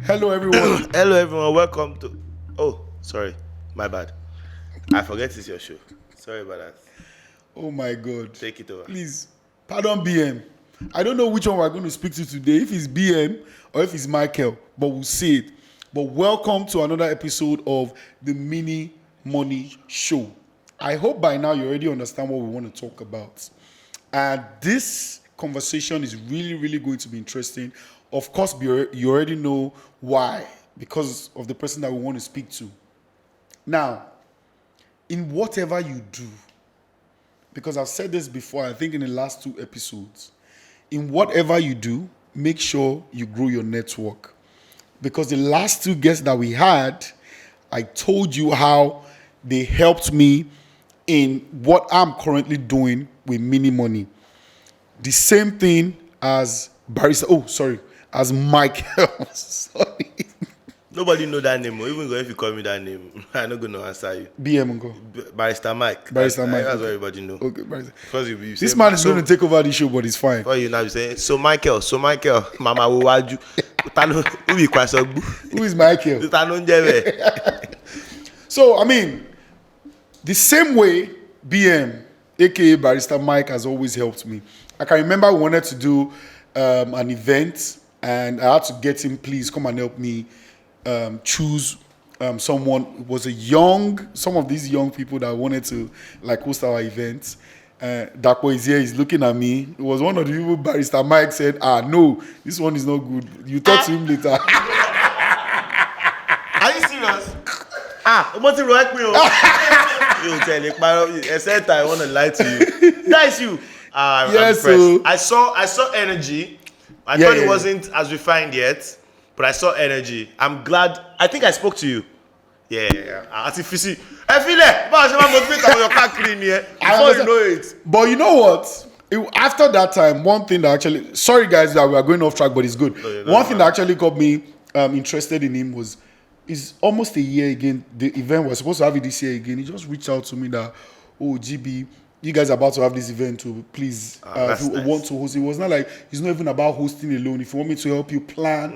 Hello, everyone. Hello, everyone. Welcome to. Oh, sorry, my bad. I forget it's your show. Sorry about that. Oh my God. Take it over. Please, pardon BM. I don't know which one we're going to speak to today, if it's BM or if it's Michael, but we'll see it. But welcome to another episode of the Mini Money Show. I hope by now you already understand what we want to talk about. And this conversation is really going to be interesting. Of course, you already know why, because of the person that we want to speak to. Now, in whatever you do, because I've said this before, I think in the last 2 episodes, in whatever you do, make sure you grow your network. Because the last 2 guests that we had, I told you how they helped me in what I'm currently doing with Mini Money. The same thing as as Michael. Sorry. Nobody know that name. Even if you call me that name, I'm not gonna answer you. BM go. Barrister Mike. Barrister Mike. That's what everybody know. Okay, Barrister. Because you This say, man is going to take over the show, but it's fine. Oh, you now you say so Michael, Mama will watch you. Who be quite so good? Who is Michael? So, I mean, the same way BM, aka Barrister Mike, has always helped me. I can remember we wanted to do an event, and I had to get him, please come and help me choose someone. It was some of these young people that wanted to like host our events. Dapo is here, he's looking at me. It was one of the people Barrister Mike said, no, this one is not good. You talk to him later. Are you serious? What's it right me? You tell it, I said I want to lie to you. That is you. Yes, I'm I saw energy. I thought it wasn't as refined yet, but I saw energy. I'm glad. I think I spoke to you. Yeah. Artificial. I feel it. Before you know it. But you know what? After that time, one thing that actually, sorry guys that we are going off track, but it's good. One thing that actually got me interested in him was, it's almost a year again. The event was supposed to have it this year again. He just reached out to me that, GB, you guys are about to have this event too. Please, if you want to host it. It was not like, it's not even about hosting alone. If you want me to help you plan,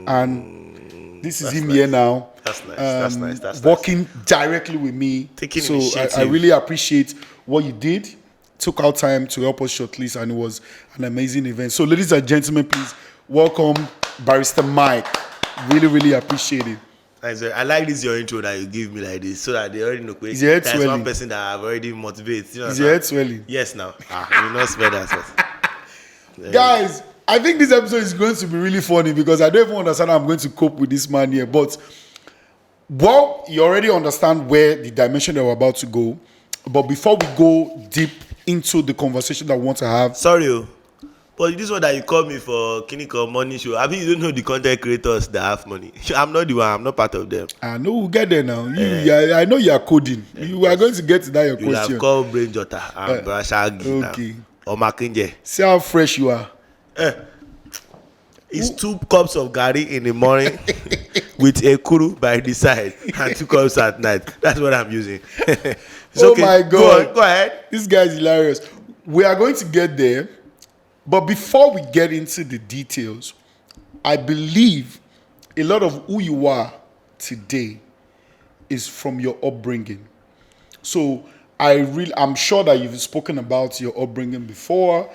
and this is him here now. That's nice. That's working directly with me. Taking I really appreciate what you did. Took out time to help us shortlist, and it was an amazing event. So, ladies and gentlemen, please welcome Barrister Mike. Really appreciate it. I like this your intro that you give me like this, so that they already know. There's one person that I've already motivated. Is your head swelling? Yes, now. You not spell that. Guys, I think this episode is going to be really funny because I don't even understand how I'm going to cope with this man here. But you already understand where the dimension that we're about to go. But before we go deep into the conversation that we want to have, sorry, but this one that you called me for Kiniko Money Show, I mean, you don't know the content creators that have money. I'm not the one. I'm not part of them. I know we'll get there now. I know you are coding. You are going to get to that your question. You have called Brain Jota and Brashagi. Okay. Or Makinje. See how fresh you are. It's 2 cups of gari in the morning with a kuru by the side and 2 cups at night. That's what I'm using. Okay. My God. Go ahead. This guy is hilarious. We are going to get there. But before we get into the details, I believe a lot of who you are today is from your upbringing. So I'm sure that you've spoken about your upbringing before,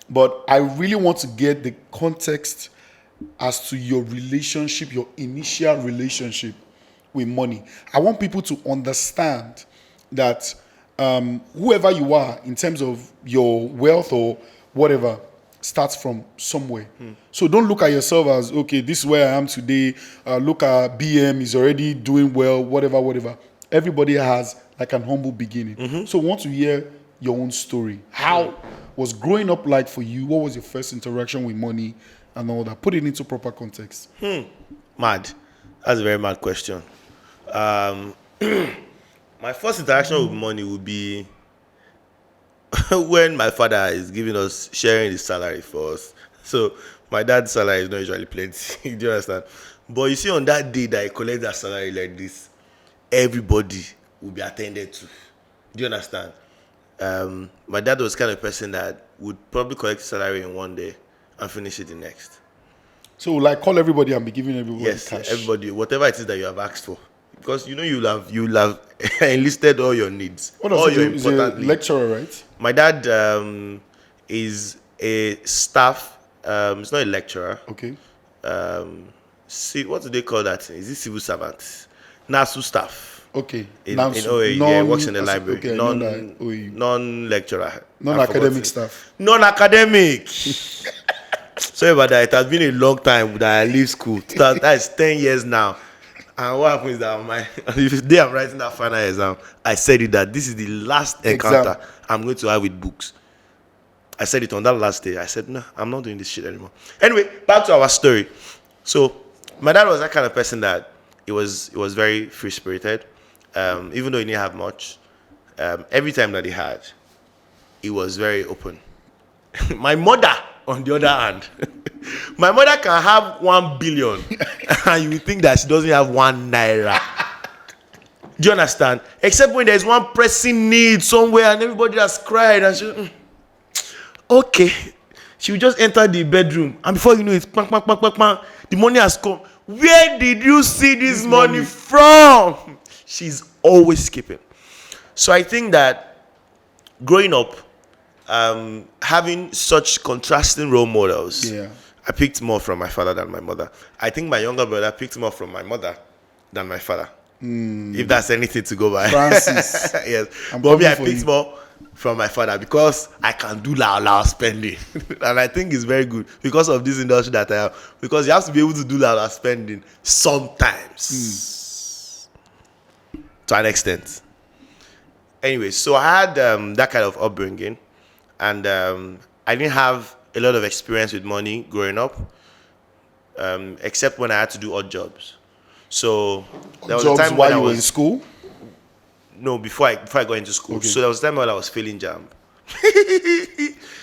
but I really want to get the context as to your relationship, your initial relationship with money. I want people to understand that whoever you are in terms of your wealth or whatever starts from somewhere. So don't look at yourself as, okay, this is where I am today. Look at BM, is already doing well, whatever. Everybody has like an humble beginning. So I want to hear your own story. How was growing up like for you? What was your first interaction with money and all that? Put it into proper context. Mad. That's a very mad question. My first interaction with money would be when my father is sharing his salary for us. So my dad's salary is not usually plenty. Do you understand? But you see, on that day that I collect that salary like this, everybody will be attended to. Do you understand? My dad was kind of person that would probably collect salary in one day and finish it the next. So like call everybody and be giving everybody Yes, cash. everybody, whatever it is that you have asked for, because you'll have enlisted all your needs, What does all he your do? He's a important needs. lecturer, right? My dad is a staff. He's not a lecturer. Okay. See, what do they call that? Is it civil servant? NASU staff. Okay. In NAMSU. OAU, yeah, works in the library. Okay, I know that. OAU. Non-lecturer. Non-academic staff. Non-academic. Sorry about that. It has been a long time that I leave school. That's 10 years now. And what happens is that the day I'm writing that final exam, I said it that this is the last encounter I'm going to have with books. I said it on that last day. I said, no, I'm not doing this shit anymore. Anyway, back to our story. So my dad was that kind of person that he was very free-spirited. Even though he didn't have much, every time that he had, he was very open. My mother, on the other hand, my mother can have 1 billion and you will think that she doesn't have 1 naira. Do you understand? Except when there's one pressing need somewhere and everybody has cried and she, okay, she will just enter the bedroom and before you know it, bang, bang, bang, bang, bang, the money has come. Where did you see this money from? She's always skipping. So I think that growing up, having such contrasting role models, I picked more from my father than my mother. I think my younger brother picked more from my mother than my father. If that's anything to go by. Francis. Yes. But me, I picked more from my father because I can do loud spending. And I think it's very good because of this industry that I have. Because you have to be able to do loud spending sometimes. To an extent. Anyway, so I had that kind of upbringing. And I didn't have a lot of experience with money growing up. Except when I had to do odd jobs. So there was jobs a time while when I you were was in school? No, before I got into school. Okay. So there was a time when I was failing jam.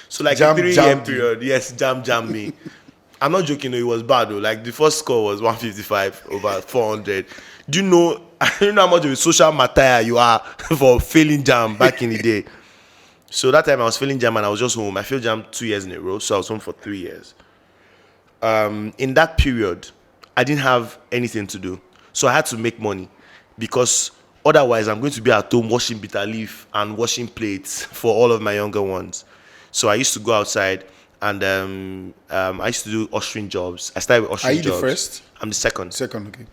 So like Jam a 3-year jammed period. Yes, jam me. I'm not joking, no, it was bad though. Like the first score was 155 over 400. Do you know how much of a social martyr you are for failing jam back in the day? So that time I was failing jam and I was just home. I failed jam 2 years in a row, so I was home for 3 years. In that period, I didn't have anything to do. So I had to make money because otherwise I'm going to be at home washing bitter leaf and washing plates for all of my younger ones. So I used to go outside and I used to do ushering jobs. I started with ushering jobs. Are you the first? I'm the second. Second, okay.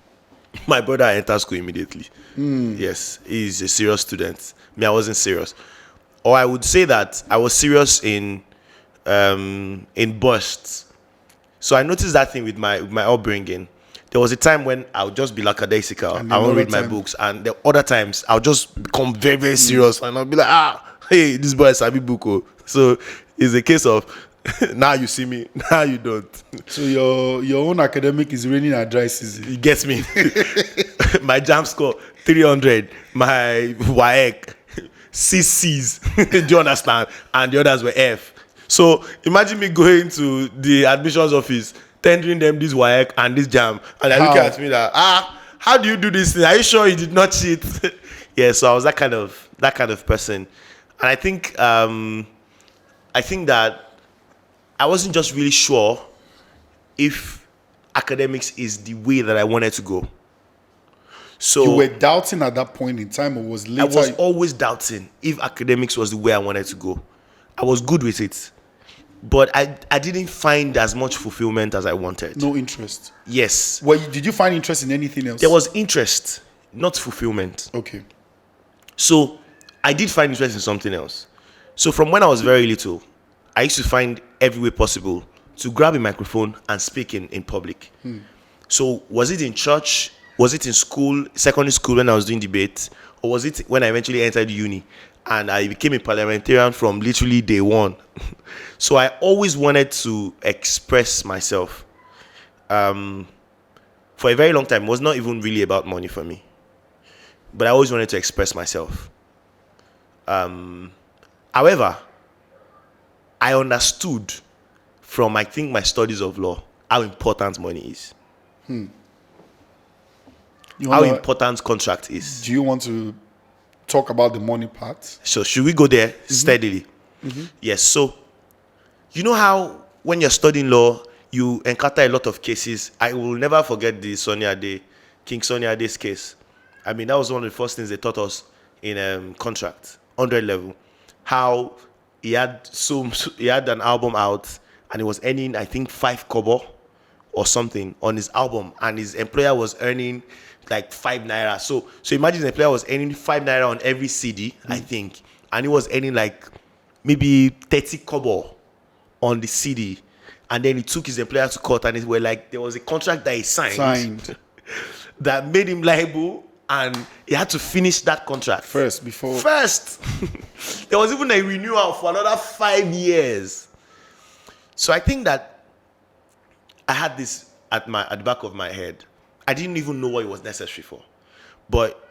My brother entered school immediately. Yes, he's a serious student. Me, I wasn't serious. Or I would say that I was serious in bursts. So I noticed that thing with my upbringing. There was a time when I would just be lackadaisical. I won't read my books. And the other times, I'll just become very, very serious. And I'll be like, hey, this boy is Sabi Buko. So it's a case of, now you see me, now you don't. So your own academic is raining at dry season. It gets me. My jam score, 300. My WAEC, 6 C's. Do you understand? And the others were F. So imagine me going to the admissions office, tendering them this WAEC and this jam, and they're looking at me like, how do you do this thing? Are you sure you did not cheat? Yeah, so I was that kind of person, and I think that I wasn't just really sure if academics is the way that I wanted to go. So you were doubting at that point in time, or was later? I was always doubting if academics was the way I wanted to go. I was good with it, but I didn't find as much fulfillment as I wanted. No interest. Yes. Well, did you find interest in anything else? There was interest, not fulfillment. Okay. So I did find interest in something else. So from when I was very little, I used to find every way possible to grab a microphone and speak in public. So was it in church? Was it in school, secondary school when I was doing debate? Or was it when I eventually entered uni? And I became a parliamentarian from literally day one. So I always wanted to express myself. For a very long time, it was not even really about money for me. But I always wanted to express myself. However, I understood from, I think, my studies of law, how important money is. How important contract is. Do you want to talk about the money part? So should we go there steadily? Yes. So you know how when you're studying law, you encounter a lot of cases. I will never forget the King Sonny Ade's case. I mean, that was one of the first things they taught us in contract, 100 level. How he had an album out and he was earning, I think, 5 kobo or something on his album, and his employer was earning like 5 naira. So imagine the employer was earning 5 naira on every CD, I think, and he was earning like maybe 30 kobo on the CD. And then he took his employer to court, and there was a contract that he signed. That made him liable, and he had to finish that contract First. There was even a renewal for another 5 years. So I think that I had this at the back of my head. I didn't even know what it was necessary for. But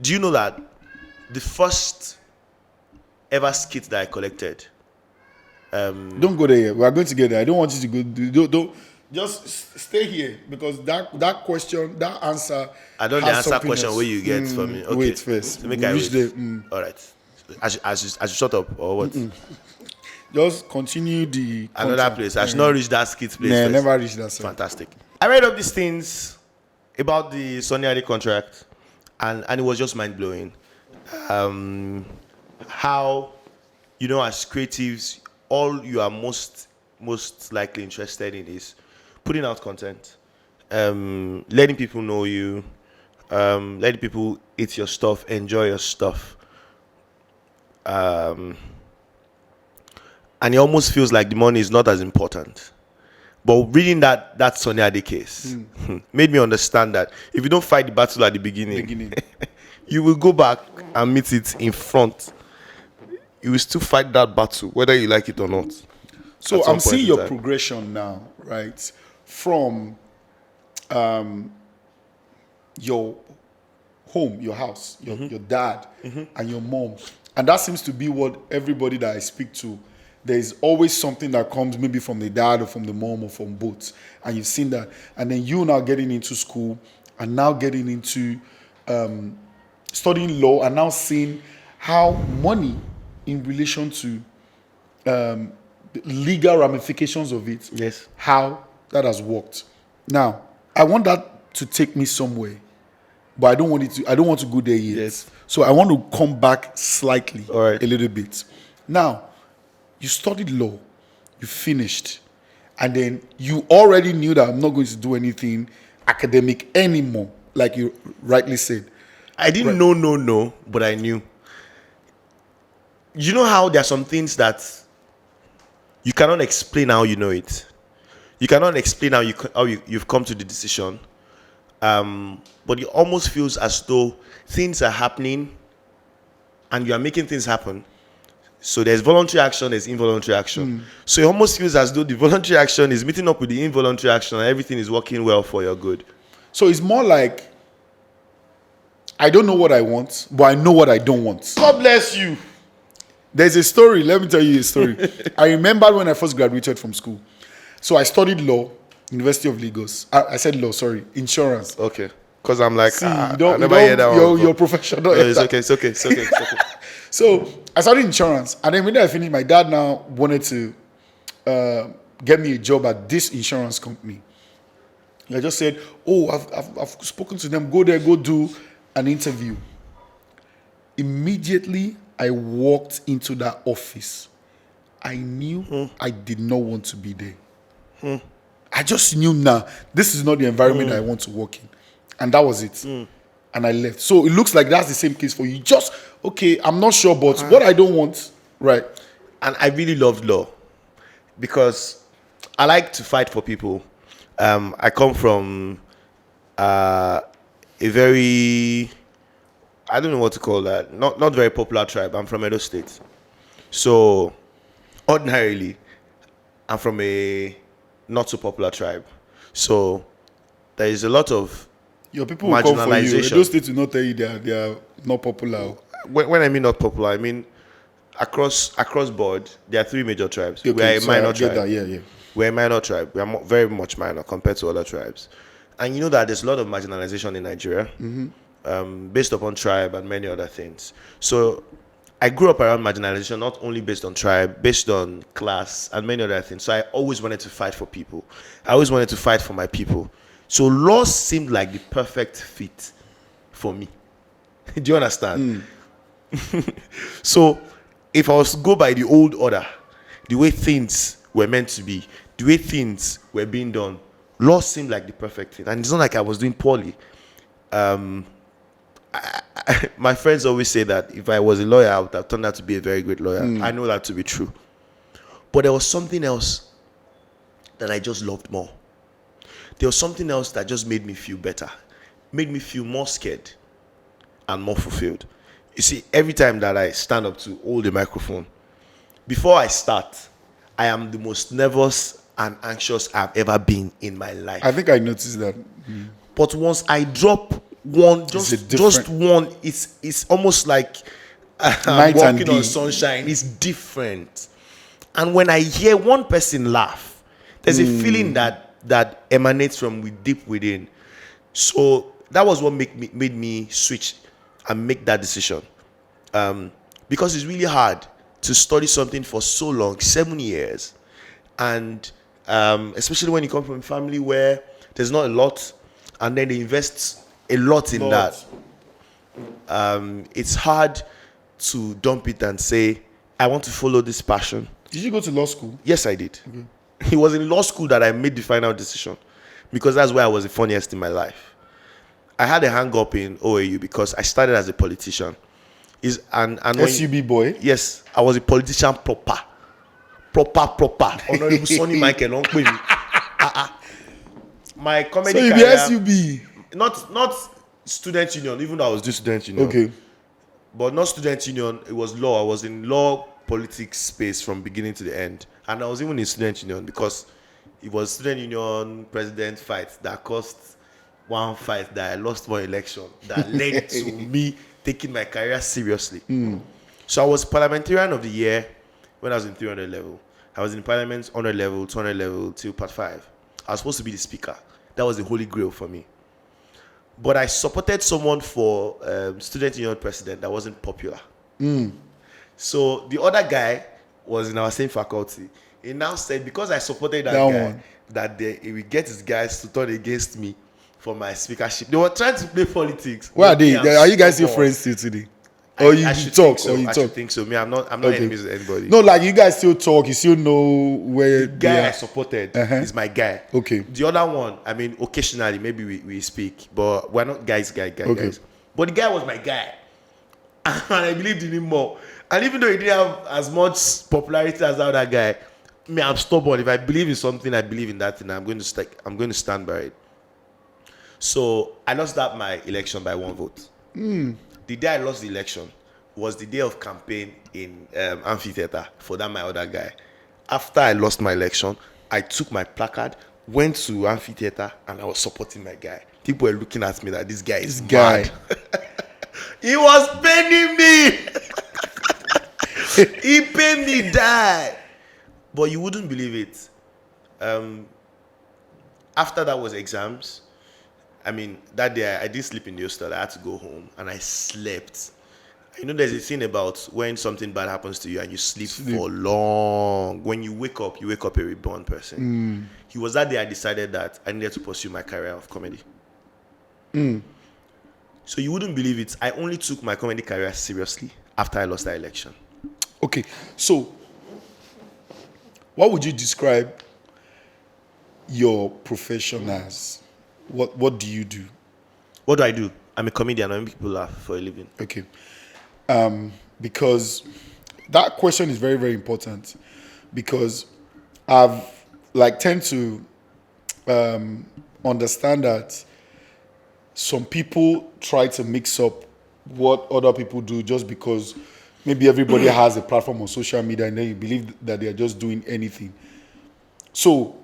do you know that the first ever skit that I collected, don't go there yet. We are going to get there. I don't want you to go. Don't just stay here, because that question, that answer. I don't has answer something question else. where you get from me. Okay. Wait first. So make We'll I reach wait. there. All right. I should shut up or what? Just continue the Another contract. place. I should not reach that skit place. Nah, first. never reach that side. Fantastic. I read up these things about the Sonny Ade contract, and it was just mind blowing. How, as creatives, all you are most likely interested in is putting out content, letting people know you, letting people eat your stuff, enjoy your stuff. And it almost feels like the money is not as important. But reading that Sonny Ade case made me understand that if you don't fight the battle at the beginning, you will go back and meet it in front. You will still fight that battle, whether you like it or not. So I'm seeing your progression now, right? From your home, your house, your dad, and your mom. And that seems to be what everybody that I speak to, there's always something that comes maybe from the dad or from the mom or from both. And you've seen that. And then you now getting into school and now getting into studying law and now seeing how money in relation to the legal ramifications of it, Yes. how that has worked. Now, I want that to take me somewhere, but I don't want to go there yet. Yes. So I want to come back slightly, All right. a little bit. Now, you studied law, you finished, and then you already knew that I'm not going to do anything academic anymore, like you rightly said. I didn't know, but I knew. You know how there are some things that you cannot explain how you know it. You cannot explain how you've come to the decision. But it almost feels as though things are happening and you are making things happen. So there's voluntary action, there's involuntary action. So it almost feels as though the voluntary action is meeting up with the involuntary action and everything is working well for your good. So it's more like, I don't know what I want, but I know what I don't want. God bless you. There's a story. Let me tell you a story. I remember when I first graduated from school. So I studied law, University of Lagos. I said law, sorry, insurance. Okay. Because I'm like, See, I you don't, never hear that one. your professional. No, it's okay. So I started insurance, and then when I finished, my dad now wanted to get me a job at this insurance company. I just said, "Oh, I've spoken to them. Go there, go do an interview." Immediately, I walked into that office. I knew I did not want to be there. I just knew now this is not the environment I want to work in, and that was it. And I left. So it looks like that's the same case for you. Just okay, I'm not sure, but what I don't want, right? And I really loved law because I like to fight for people. I come from a very, I don't know what to call that, not very popular tribe. I'm from Edo State. So ordinarily, I'm from a not so popular tribe. So there is a lot of Your people will come for you. marginalization. Those states will not tell you they are not popular. When I mean not popular, I mean across board, there are 3 major tribes. Okay, We are a so I minor get tribe. that, yeah. We're a minor tribe. We are very much minor compared to other tribes. And you know that there's a lot of marginalization in Nigeria based upon tribe and many other things. So I grew up around marginalization, not only based on tribe, based on class and many other things. So I always wanted to fight for people. I always wanted to fight for my people. So law seemed like the perfect fit for me. Do you understand? So if I was to go by the old order, the way things were meant to be, the way things were being done, law seemed like the perfect thing. And it's not like I was doing poorly. My friends always say that if I was a lawyer, I would have turned out to be a very great lawyer. I know that to be true. But there was something else that I just loved more. There was something else that just made me feel better, made me feel more scared and more fulfilled. You see, every time that I stand up to hold the microphone, before I start, I am the most nervous and anxious I've ever been in my life. I think I noticed that. But once I drop one, just one, it's almost like I'm walking on sunshine. It's different. And when I hear one person laugh, there's a feeling that emanates from deep within. So that was what made me switch and make that decision. Because it's really hard to study something for so long, 7 years, and especially when you come from a family where there's not a lot, and then they invest a lot in that. It's hard to dump it and say, I want to follow this passion. Did you go to law school? Yes, I did. Okay. It was in law school that I made the final decision, because that's where I was the funniest in my life. I had a hang up in OAU because I started as a politician. And SUB boy? Yes, I was a politician proper. Honorable Sonny Michael, don't me. My comedy so career. So you SUB? Not student union, even though I was doing student union. Okay. But not student union, it was law. I was in law politics space from beginning to the end. And I was even in student union because it was student union president fight that cost one fight that I lost one election that led to me taking my career seriously. So I was parliamentarian of the year when I was in 300 level. I was in parliament 100 level, 200 level till part 5. I was supposed to be the speaker. That was the holy grail for me. But I supported someone for student union president that wasn't popular. So the other guy was in our same faculty. He now said, because I supported that guy, that he will get his guys to turn against me for my speakership. They were trying to play politics. Where are they? Are you guys still friends still today? Or you talk? So. I should think so. Me, I'm not enemies with anybody. No, like you guys still talk. You still know where the guy I supported is my guy. Okay. The other one, I mean, occasionally maybe we speak, but we're not guys. But the guy was my guy, and I believed in him more. And even though he didn't have as much popularity as that other guy, me, I'm stubborn. If I believe in something, I believe in that thing. I'm going to stand by it. So I lost my election by 1 vote. The day I lost the election was the day of campaign in amphitheater for that my other guy. After I lost my election, I took my placard, went to amphitheater, and I was supporting my guy. People were looking at me like this guy is mad. He was paying me. He paid me die. But you wouldn't believe it. After that was exams. I mean, that day I didn't sleep in the hostel. I had to go home and I slept. You know, there's a thing about when something bad happens to you and you sleep for long. When you wake up a reborn person. It was that day I decided that I needed to pursue my career of comedy. So you wouldn't believe it. I only took my comedy career seriously after I lost that election. Okay, so what would you describe your profession as? What do you do? What do I do? I'm a comedian. I make people laugh for a living. Okay. Because that question is very, very important. Because I've tend to understand that some people try to mix up what other people do just because maybe everybody has a platform on social media and then you believe that they are just doing anything. So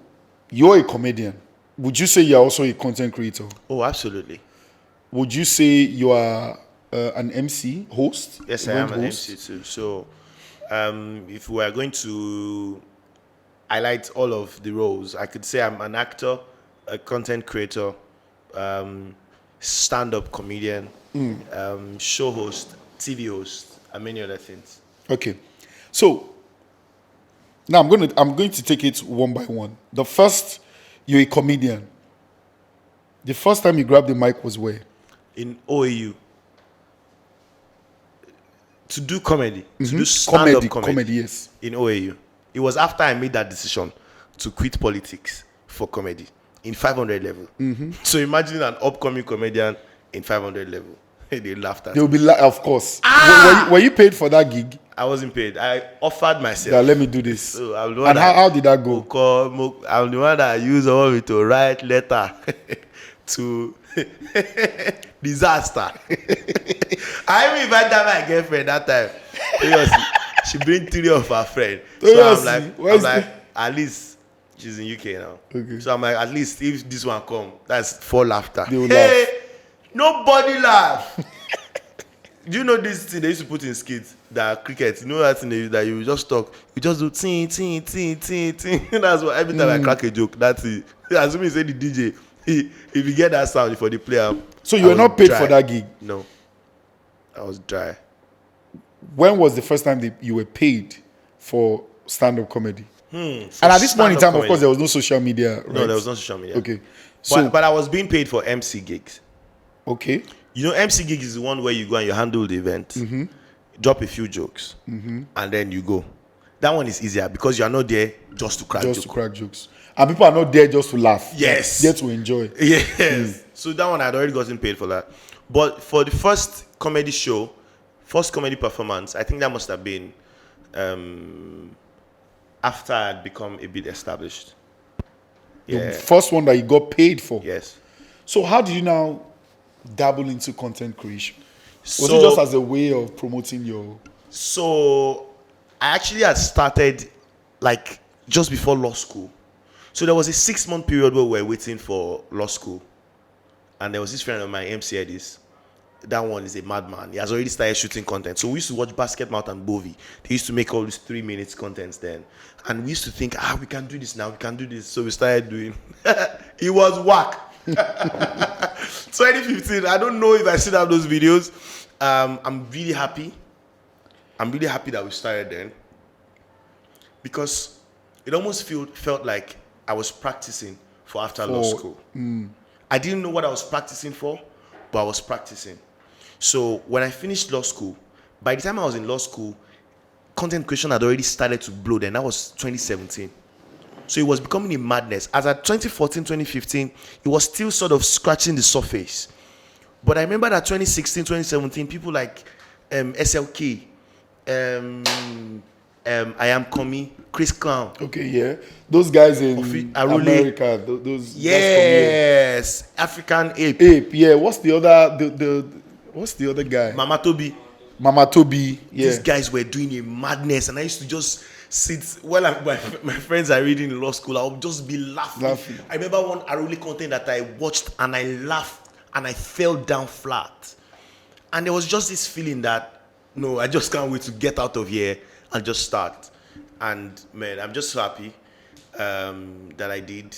you're a comedian. Would you say you're also a content creator? Oh, absolutely. Would you say you are an MC, host? Yes, I am an MC too. So if we are going to highlight all of the roles, I could say I'm an actor, a content creator, stand-up comedian, show host, TV host, and many other things. Okay. So now I'm going to take it one by one. The first, you're a comedian. The first time you grabbed the mic was where? In OAU, to do comedy, to do stand-up Comedy, comedy, comedy, yes. in OAU. It was after I made that decision to quit politics for comedy in 500 level. So imagine an upcoming comedian in 500 level. They laughed at They will me. be of course. Were you paid for that gig? I wasn't paid. I offered myself. That let me do this. So I'm the one And that how did that go? I'm the one that used all me to write letter to disaster. I even invited my girlfriend that time. Seriously, she bring 3 of her friends. So I'm like, at least she's in UK now. Okay. So I'm like, at least if this one come, that's 4 laughter. They will laugh. Nobody laugh. Do you know this thing they used to put in skits that cricket? You know that thing that you just talk, you just do ting ting ting ting ting. That's what every time I crack a joke. That's it. Assuming you say the DJ, if you get that sound for the player. So you were not paid for that gig? No, I was dry. When was the first time that you were paid for stand-up comedy? And For at this point in stand-up time, of comedy. course, there was no social media, right? No, there was no social media. Okay. So, But I was being paid for MC gigs. okay. You know, MC gig is the one where you go and you handle the event, drop a few jokes, and then you go. That one is easier because you are not there just to crack Just to jokes. crack jokes. And people are not there just to laugh. Yes. They're there to enjoy. Yes. So that one I'd already gotten paid for that. But for the first comedy show, first comedy performance, I think that must have been after I had become a bit established. The Yeah. first one that you got paid for. Yes. So how did you now dabble into content creation? Was it So- just as a way of promoting your... So I actually had started like just before law school. So there was a 6-month period where we were waiting for law school. And there was this friend of mine, MC Edis. That one is a madman. He has already started shooting content. So we used to watch Basketmouth and Bovi. They used to make all these 3 minutes contents then. And we used to think, we can do this now, we can do this. So we started doing. It was whack. 2015, I don't know if I still have those videos. I'm really happy. I'm really happy that we started then. Because it almost felt like I was practicing for after law school. I didn't know what I was practicing for, but I was practicing. So when I finished law school, by the time I was in law school, content creation had already started to blow then. That was 2017. So it was becoming a madness. As at 2014, 2015, it was still sort of scratching the surface. But I remember that 2016, 2017, people like SLK, I Am Coming, Chris Clown. Okay, yeah. Those guys in Arule. America, those Yes, African Ape, Ape, yeah. What's the other guy? Mama Tobi. Mama Tobi, yeah. These guys were doing a madness, and I used to just sit while my friends are reading in law school. I would just be laughing. I remember one Arule content that I watched, and I laughed, and I fell down flat. And there was just this feeling that, no, I just can't wait to get out of here and just start. And man, I'm just so happy that I did,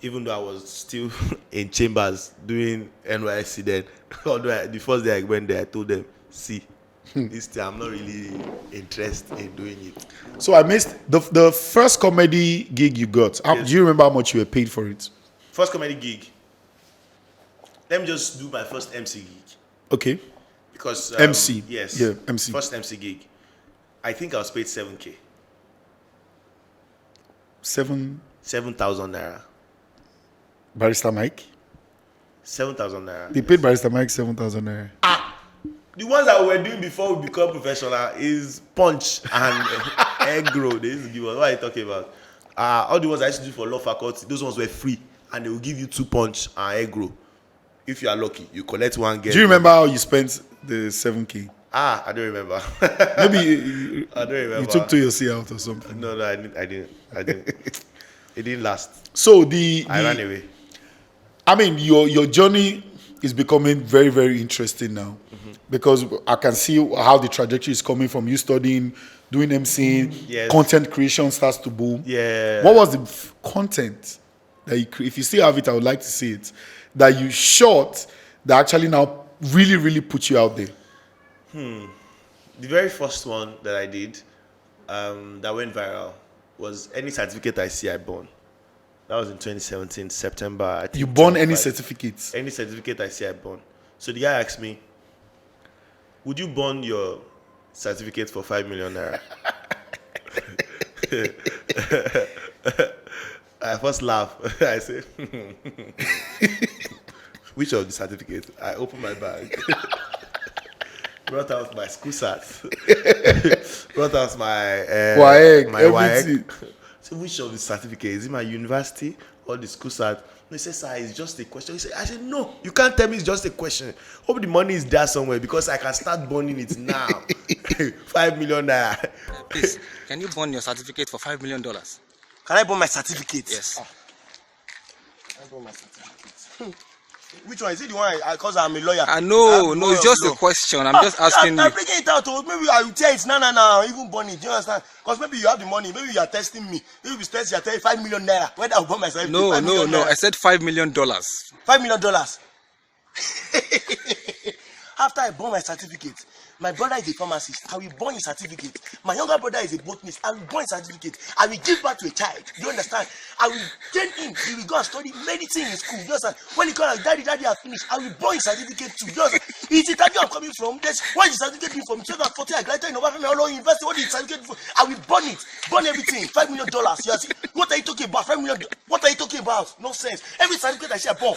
even though I was still in chambers doing NYSC then. Although the first day I went there, I told them, see, this thing, I'm not really interested in doing it. So I missed the first comedy gig you got. Yes. Do you remember how much you were paid for it? First comedy gig. Let me just do my first MC gig. Okay. Because MC. Yes. Yeah, MC. First MC gig. I think I was paid 7K. 7,000 naira. Barrister Mike? 7,000 naira. They paid Barrister Mike 7,000 naira. The ones that we were doing before we become professional is punch and egg roll. They used to give us. What are you talking about? All the ones I used to do for law faculty, those ones were free, and they will give you 2 punch and egg roll. If you are lucky, you collect one. Get Do you remember how you spent the 7K? I don't remember. Maybe I don't remember. you took 2 out or something. No, I didn't. It didn't last. So I ran away. I mean, your journey is becoming very, very interesting now, because I can see how the trajectory is coming from you studying, doing MCing, Yes. content creation starts to boom. Yeah. What was the content that you if you still have it, I would like to see it, that you shot that actually now really, really put you out there? The very first one that I did that went viral was any certificate I see I burn. That was in 2017, September, I think. You burn any 25. certificates? Any certificate I see I burn. So the guy asked me, would you burn your certificate for 5 million naira? I first laugh. I say, which of the certificates? I opened my bag. Brought out my school cert. Brought out my everything. WAEC. So which of the certificates? Is it my university or the school cert? He said, sir, it's just a question. I said, no, you can't tell me it's just a question. Hope the money is there somewhere because I can start burning it now. 5 million naira. Please, can you burn your certificate for $5 million? Can I burn my certificate? Yes. Can I burn my certificate? Which one? Is it the one? Because I'm a lawyer. No, it's just a question. I'm just asking you. I'm breaking it out. Maybe I will tell it now. Even burn it. Do you understand? Because maybe you have the money. Maybe you are testing me. Maybe you test, you are telling 5 million naira. Whether I will burn my certificate. No. I said $5 million. $5 million. After I burn my certificate, my brother is a pharmacist. I will burn his certificate. My younger brother is a botanist. I will burn his certificate. I will give birth to a child. Do you understand? I will train him. He will go and study medicine in school. Do you understand? When he comes, daddy, I finished. I will burn his certificate too. Do you understand? It's the time I'm coming from. That's why the certificate been from 2014. I graduated in Obafemi University. What the certificate for? I will burn it. Burn everything. $5 million. You see? What are you talking about? $5 million. What are you talking about? No sense. Every certificate I share, burn.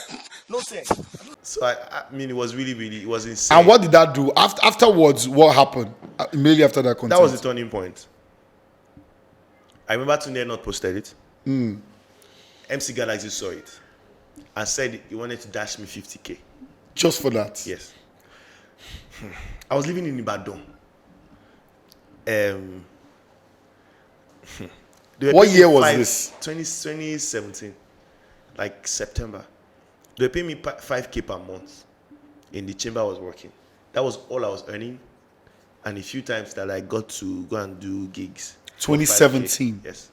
No sense. So I mean, it was really, it was insane. And what did that do? Afterwards, what happened? Immediately after that content? That was the turning point. I remember Tunde not posted it. MC Galaxy saw it and said he wanted to dash me 50K. Just for that? Yes. I was living in Ibadan. What year was this? 2017. Like September. They were paying me 5K per month in the chamber I was working. That was all I was earning. And a few times that I got to go and do gigs. 2017. Yes.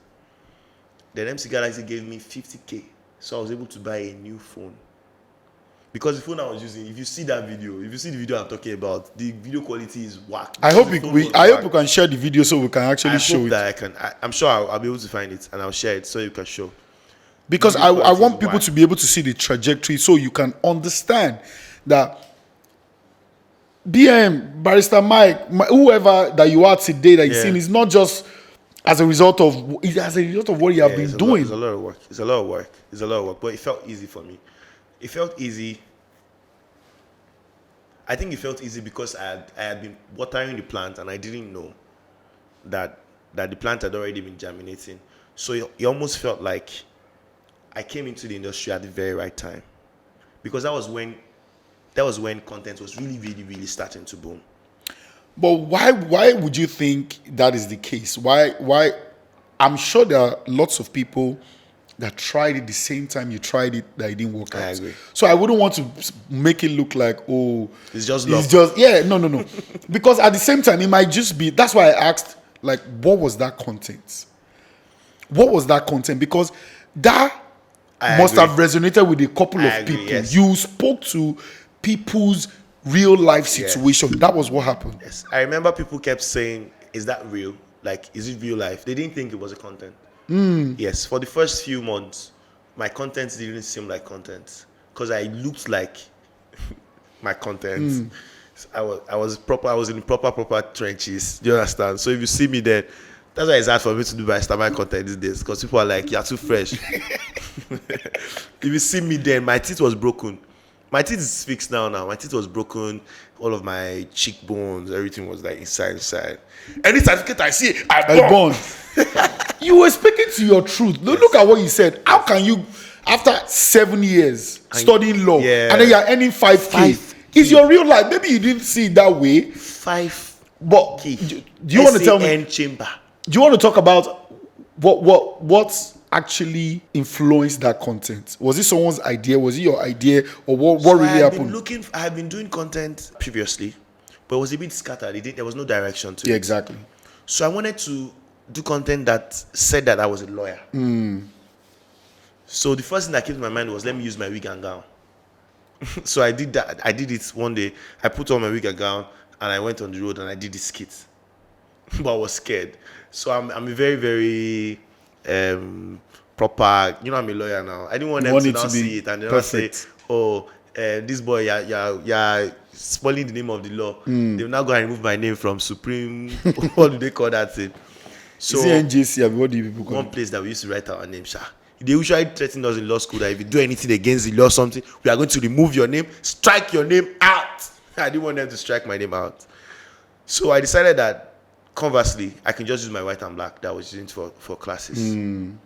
Then MC Galaxy gave me 50K. So I was able to buy a new phone. Because the phone I was using, if you see that video, if you see the video I'm talking about, the video quality is whack. I hope we can share the video so we can actually show it. I'm sure I'll be able to find it and I'll share it so you can show. Because I want people to be able to see the trajectory so you can understand that BM, Barrister Mike, whoever that you are today that you've seen is not just as a result of what you have been doing. It's a lot of work. It's a lot of work. But it felt easy for me. It felt easy. I think it felt easy because I had been watering the plant and I didn't know that the plant had already been germinating. So it almost felt like I came into the industry at the very right time, because that was when content was really, really, really starting to boom. But why would you think that is the case? Why? I'm sure there are lots of people that tried it the same time you tried it that it didn't work out. I agree. So I wouldn't want to make it look like, oh, it's just love. No. Because at the same time, it might just be. That's why I asked, like, what was that content? What was that content? Because that must have resonated with a couple of people. Yes. You spoke to people's real life situation. Yes. That was what happened. Yes. I remember people kept saying, is that real? Like, is it real life? They didn't think it was a content. Yes. For the first few months, my content didn't seem like content because I looked like my content. I was in proper trenches. Do you understand? So if you see me then, that's why it's hard for me to do my stomach content these days, because people are like, you're too fresh. If you see me then, my teeth was broken. My teeth is fixed now. My teeth was broken. All of my cheekbones, everything was like inside. Any certificate I see, I burn. You were speaking to your truth. Look at what you said. How can you, after 7 years studying law, and then you're earning 5K? It's your real life. Maybe you didn't see it that way. 5K. But do you want to tell me? Chamber. Do you want to talk about what actually influenced that content? Was it someone's idea? Was it your idea? Or what really happened? I had been doing content previously, but it was a bit scattered. There was no direction to it. Yeah, exactly. So I wanted to do content that said that I was a lawyer. So the first thing that came to my mind was, let me use my wig and gown. So I did that. I did it one day. I put on my wig and gown and I went on the road and I did this skit. But I was scared. So I'm a very, very proper, I'm a lawyer now. I didn't want You them want to it now to be see it and they now say, perfect. oh, this boy, you're spoiling the name of the law. They'll now go and remove my name from Supreme, what do they call that thing? So Is it NJC? What do you people call one it? place that we used to write our name, Sha. They usually threaten us in law school that if you do anything against the law or something, we are going to remove your name, strike your name out. I didn't want them to strike my name out. So I decided that, conversely, I can just use my white and black that I was using for classes. And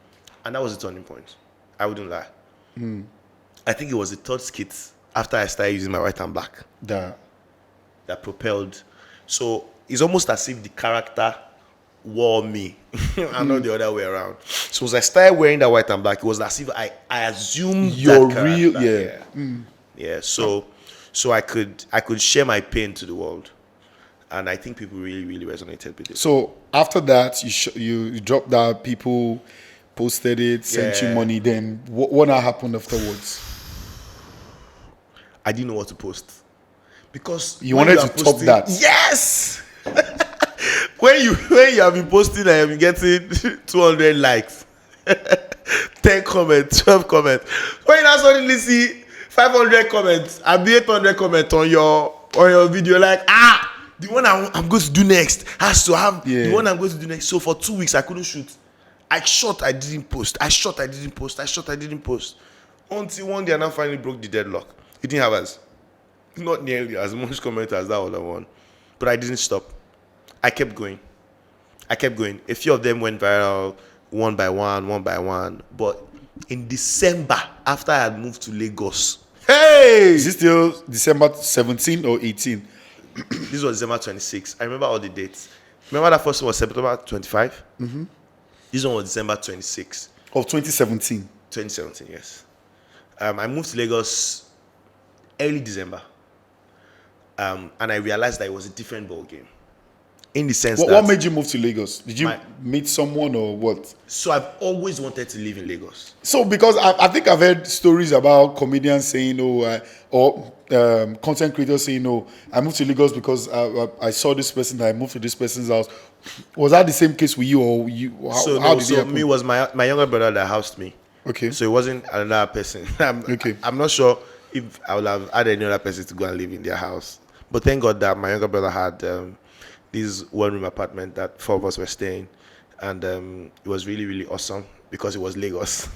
that was the turning point. I wouldn't lie. I think it was the third skit after I started using my white and black That that propelled. So it's almost as if the character wore me and not the other way around. So as I started wearing that white and black, it was as if I assumed your that real, character. yeah. Yeah. So I could share my pain to the world. And I think people really, really resonated with it. So after that, you dropped that, people posted it, sent you Yeah. money. Then what now happened afterwards? I didn't know what to post. Because You when wanted are to top posting- that. Yes! when you have been posting and you've been getting 200 likes, 10 comments, 12 comments. When you now suddenly see 500 comments and 800 comments on your video, like, the one I'm going to do next has to have the one I'm going to do next. So for 2 weeks, I couldn't shoot. I shot, I didn't post. I shot, I didn't post. I shot, I didn't post. Until one day, I now finally broke the deadlock. It didn't have not nearly as much comment as that other one. But I didn't stop. I kept going. A few of them went viral, one by one. But in December, after I had moved to Lagos, Is it still December 17 or 18? this was December 26. I remember all the dates. Remember that first one was September 25? Mm-hmm. This one was December 26. Of 2017. 2017, yes. I moved to Lagos early December. And I realized that it was a different ball game. In the sense that... What made you move to Lagos? Did you My- meet someone or what? So I've always wanted to live in Lagos. So because I think I've heard stories about comedians saying, content creators saying, I moved to Lagos because I saw this person, I moved to this person's house. Was that the same case with you, or you? How did it happen? Me was my younger brother that housed me. Okay. So it wasn't another person. Okay. I'm not sure if I would have had any other person to go and live in their house. But thank God that my younger brother had this one-room apartment that 4 of us were staying. And it was really, really awesome because it was Lagos.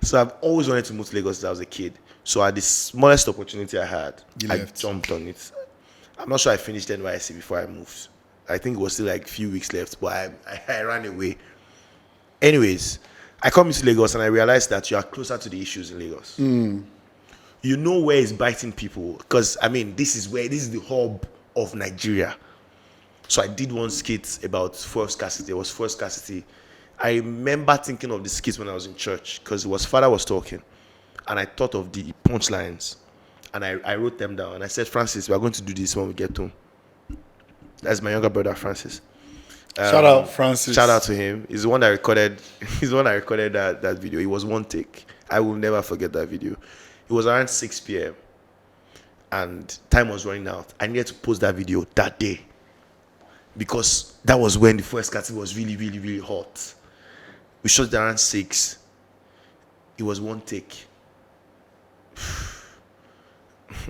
So I've always wanted to move to Lagos since I was a kid. So at the smallest opportunity I had, I jumped on it. I'm not sure I finished NYSC before I moved. I think it was still like a few weeks left, but I ran away. Anyways, I come into Lagos and I realized that you are closer to the issues in Lagos. You know where it's biting people, because this is the hub of Nigeria. So I did one skit about fuel scarcity. It was fuel scarcity. I remember thinking of the skit when I was in church, because father was talking, and I thought of the punchlines, and I wrote them down. And I said, Francis, we are going to do this when we get home. That's my younger brother, Francis. Shout out, Francis. Shout out to him. He's the one that recorded. He's the one that recorded that video. It was one take. I will never forget that video. It was around 6 p.m. and time was running out. I needed to post that video that day because that was when the first scarcity was really, really, really hot. We shot it around 6. It was one take,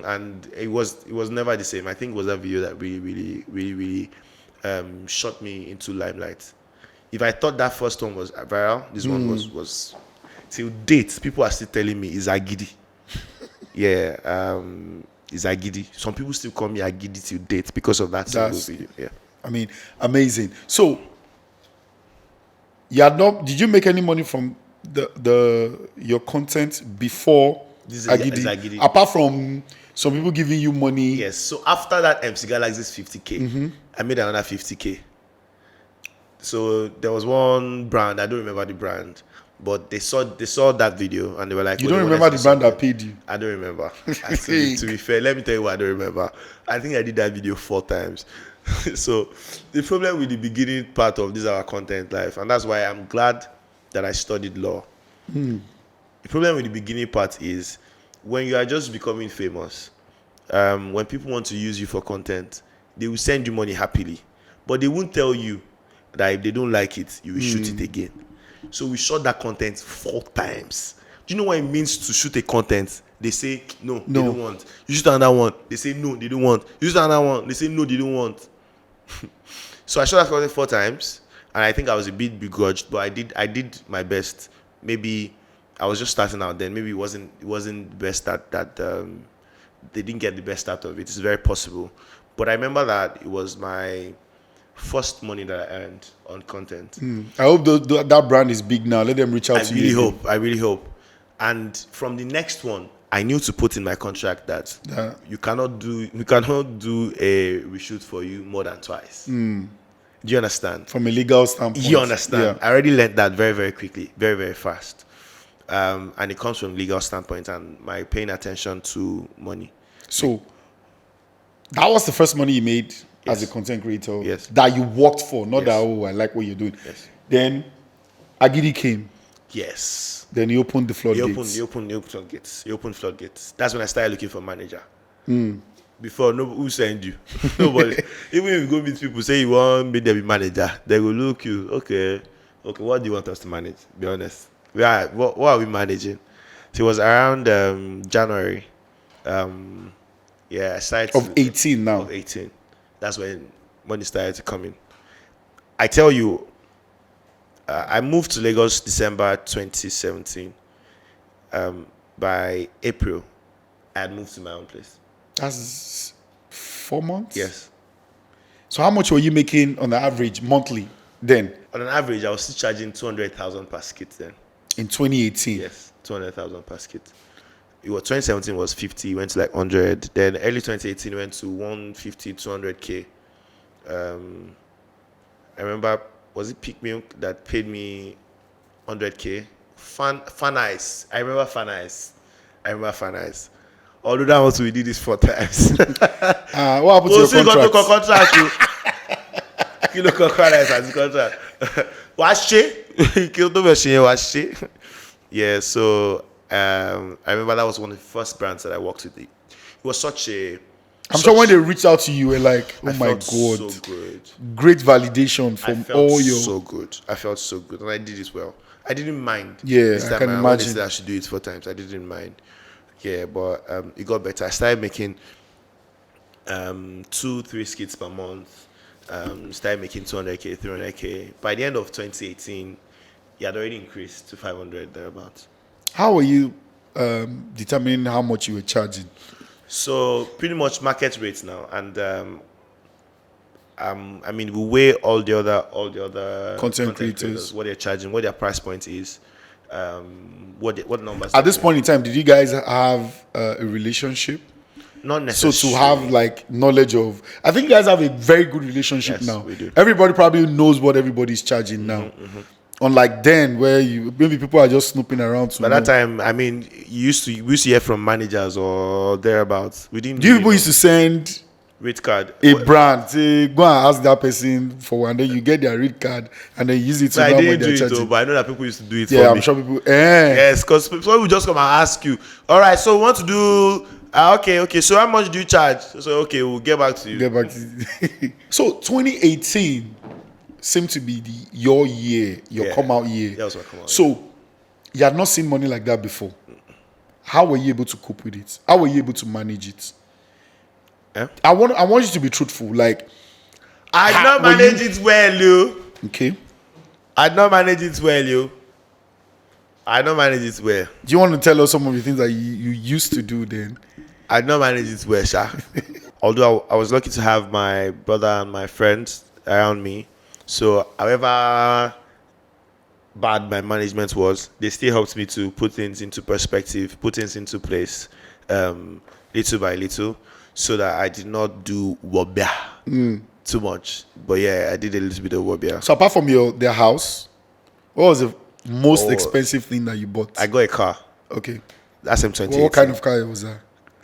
and it was never the same. I think it was that video that really shot me into limelight. If I thought that first one was viral, this one was till date. People are still telling me it's Agidi. Yeah, it's Agidi. Some people still call me Agidi till date because of that single video. Yeah, Amazing. So, did you make any money from your content before This is Agidi? Agidi. Apart from some people giving you money. yes. So after that MC Galaxy's 50K, I made another 50K. So there was one brand, I don't remember the brand, but they saw that video and they were like, You don't remember the brand that paid you? I don't remember. To be fair, let me tell you what I don't remember. I think I did that video 4 times. So the problem with the beginning part of this our content life, and that's why I'm glad that I studied law. The problem with the beginning part is when you are just becoming famous, when people want to use you for content, they will send you money happily, but they won't tell you that if they don't like it, you will shoot it again. So we shot that content 4 times. Do you know what it means to shoot a content? They say no, they don't want. You shoot another one, they say no, they don't want. You shoot another one, they say no, they don't want. So I shot that content 4 times, and I think I was a bit begrudged, but I did my best. Maybe I was just starting out then. Maybe it wasn't the best that they didn't get the best out of it. It's very possible. But I remember that it was my first money that I earned on content. I hope that brand is big now. Let them reach out to you. I really hope. And from the next one, I knew to put in my contract that we cannot do a reshoot for you more than twice. Do you understand? From a legal standpoint. You understand? Yeah. I already learned that very, very quickly, very, very fast. And it comes from legal standpoint and my paying attention to money. So that was the first money you made as a content creator. Yes. That you worked for, not Yes. that I like what you're doing. Yes. Then Agidi came. Yes. Then he opened the floodgates. He opened floodgates. That's when I started looking for a manager. Before, who send you? Nobody. Even if you go meet people, say you want me to be manager, they will look you. Okay, what do you want us to manage? Be honest. What are we managing? So it was around January. I started Of 18 now. Of 18. That's when money started to come in. I tell you, I moved to Lagos December 2017. By April, I had moved to my own place. That's 4 months? Yes. So how much were you making on the average monthly then? On an average, I was still charging 200,000 per skit then. In 2018? Yes, 200,000 per skit. It was 2017 was 50, went to like 100. Then early 2018 went to 150, 200K. I remember, was it Peak Milk that paid me 100K? Fan Ice. I remember Fan Ice. Although that was we did this 4 times. What happened to your contract? Kí ló kọ́kọ́ rẹ̀ as contract. Wàá ṣe? Kí ló tó bẹ̀ ṣe yẹn wàá ṣe? Yeah, so I remember that was one of the first brands that I worked with. It was such a... I'm sure when they reached out to you, were like, oh I my felt God. so good. Great validation from all your... so good. I felt so good. And I did it well. I didn't mind. Yeah, This I time can around, imagine. when they said I should do it 4 times, I didn't mind. Yeah, but it got better. I started making 2-3 skits per month. Started making 200K, 300K. By the end of 2018, it had already increased to 500 thereabouts. How were you determining how much you were charging? So pretty much market rates now, and I mean we weigh all the other Content creators, what they're charging, what their price point is, what numbers. At this point in time, did you guys have a relationship? Not So necessarily. to have like knowledge of, I think you guys have a very good relationship Yes, now. we do. Everybody probably knows what everybody's charging now. Unlike then, where maybe people are just snooping around. To By know. that time, I mean, we used to hear from managers or thereabouts. We didn't. Do you people used to send rate card? a brand, say, go and ask that person for one, then you get their read card and then use it to So I know how much didn't do they're it though, charging. but I know that people used to do it Yeah, for I'm me. sure people. Yes, because people will just come and ask you. All right, so we want to do. Okay. So how much do you charge? So okay, we'll get back to you. Get back to So 2018 seemed to be your year, your Yeah. come out year. That was my come out So you had not seen money like that before. How were you able to cope with it? How were you able to manage it? Eh? I want you to be truthful. Like, I did not were you- manage it well, you. okay, I did not manage it well, you. I did not manage it well. do you want to tell us some of the things that you used to do then? I did not manage it well, Sha. Although I was lucky to have my brother and my friends around me. So, however bad my management was, they still helped me to put things into perspective, put things into place, little by little, so that I did not do wobia too much. But yeah, I did a little bit of wobia. So apart from their house, what was the most expensive thing that you bought? I got a car. Okay. That's M20. What kind of car was that?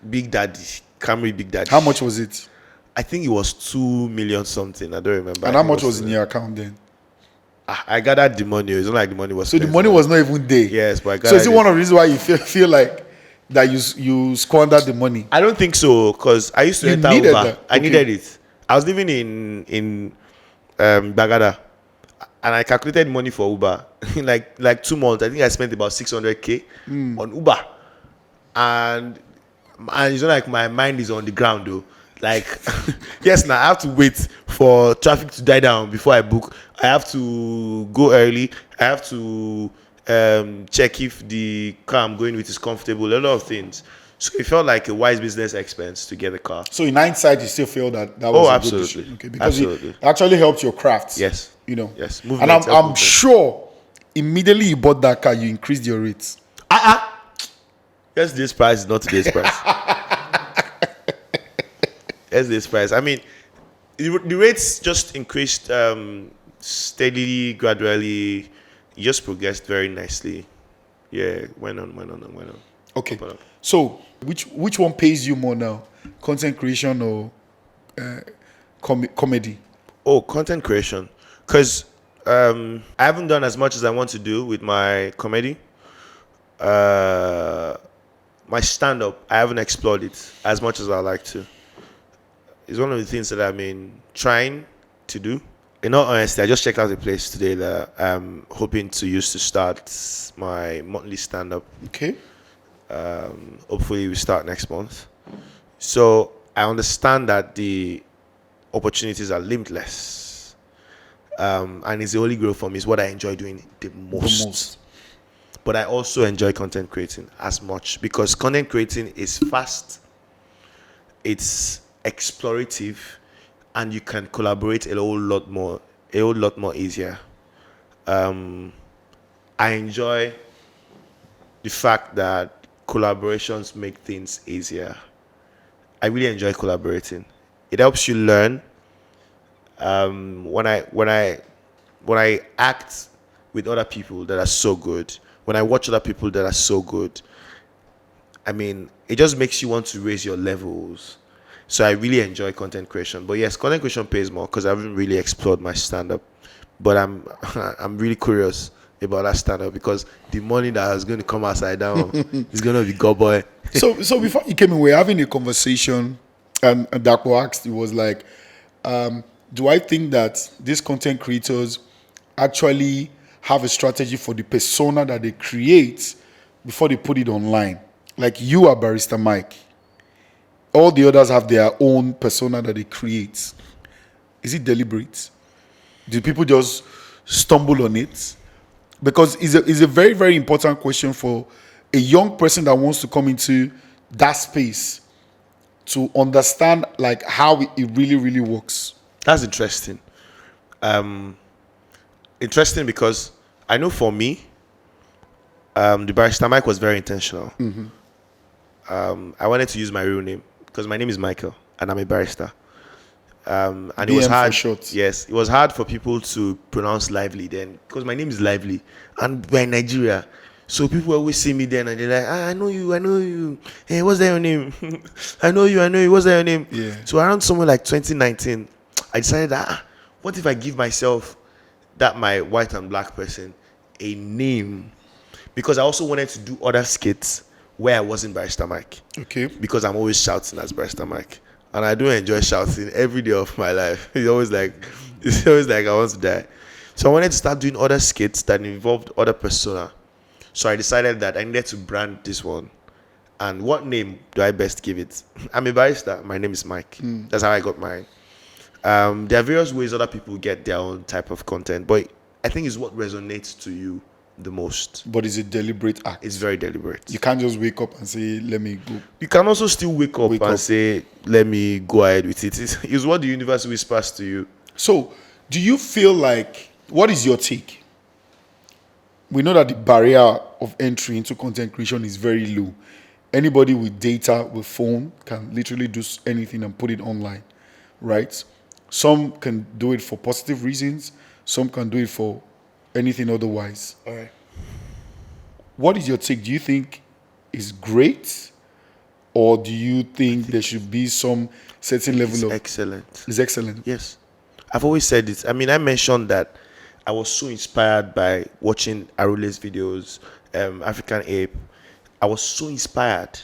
Big Daddy, Camry Big Daddy. How much was it? I think it was 2 million something. I don't remember. And I how think much it was in your account then? I gathered the money. It's not like the money was. So the spent money on- was not even there. Yes, but I So gathered is it one of the reasons why you feel like that you squandered the money? I don't think so, because I used to You enter needed Uber. that. I Okay. needed it. I was living in Bagada, and I calculated money for Uber in like 2 months. I think I spent about 600K on Uber, and it's not like my mind is on the ground though. Like, yes, now I have to wait for traffic to die down before I book. I have to go early. I have to check if the car I'm going with is comfortable. A lot of things. So it felt like a wise business expense to get a car. So in hindsight, you still feel that Oh, was a absolutely. good decision. Okay, because Absolutely. it actually helped your craft. Yes. You know. Yes. And Movement, I'm self-movement. sure immediately you bought that car, you increased your rates. Yesterday's price is not today's price. Yesterday's price. I mean, the rates just increased steadily, gradually. It just progressed very nicely. Yeah, went on. Okay. Up and up. So which one pays you more now? Content creation or comedy? Oh, content creation. Because I haven't done as much as I want to do with my comedy. My stand-up, I haven't explored it as much as I like to. It's one of the things that I've been trying to do. In all honesty, I just checked out a place today that I'm hoping to use to start my monthly stand-up. Okay. Hopefully we start next month. So I understand that the opportunities are limitless. And it's the only growth for me. It's what I enjoy doing the most. But I also enjoy content creating as much because content creating is fast, it's explorative, and you can collaborate a whole lot more easier. I enjoy the fact that collaborations make things easier. I really enjoy collaborating. It helps you learn. When I act with other people that are so good, when I watch other people that are so good, I mean, it just makes you want to raise your levels. So I really enjoy content creation. But yes, content creation pays more because I haven't really explored my stand-up. But I'm really curious about that stand-up because the money that is going to come outside down is going to be go boy. So before you came in, we were having a conversation, and Dapo asked, it was like, do I think that these content creators actually have a strategy for the persona that they create before they put it online? Like you are Barrister Mike. All the others have their own persona that they create. Is it deliberate? Do people just stumble on it? Because it's a very, very important question for a young person that wants to come into that space to understand like how it really, really works. That's interesting. Interesting because I know for me, the Barrister Mike was very intentional. I wanted to use my real name because my name is Michael and I'm a barrister. And it was BM for hard. short. Yes, it was hard for people to pronounce Lively then because my name is Lively and we're in Nigeria. So people always see me then and they're like, I know you. Hey, what's that your name? I know you. What's that your name? Yeah. So around somewhere like 2019, I decided that, what if I give myself that my white and black person a name? Because I also wanted to do other skits where I wasn't Barrister Mike. Okay. Because I'm always shouting as Barrister Mike. And I do enjoy shouting every day of my life. It's always like I want to die. So I wanted to start doing other skits that involved other persona. So I decided that I needed to brand this one. And what name do I best give it? I'm a barrister. My name is Mike. That's how I got mine. There are various ways other people get their own type of content, but I think it's what resonates to you the most. But it's a deliberate act. It's very deliberate. You can't just wake up and say, let me go. You can also still wake up say, let me go ahead with it. It's what the universe whispers to you. So, do you feel like, what is your take? We know that the barrier of entry into content creation is very low. Anybody with data, with phone, can literally do anything and put it online, right? Some can do it for positive reasons. Some can do it for anything otherwise. All right. What is your take? Do you think it's great? Or do you think there should be some certain level of... Excellent. It's excellent. Yes. I've always said it. I mean, I mentioned that I was so inspired by watching Arule's videos, African Ape. I was so inspired.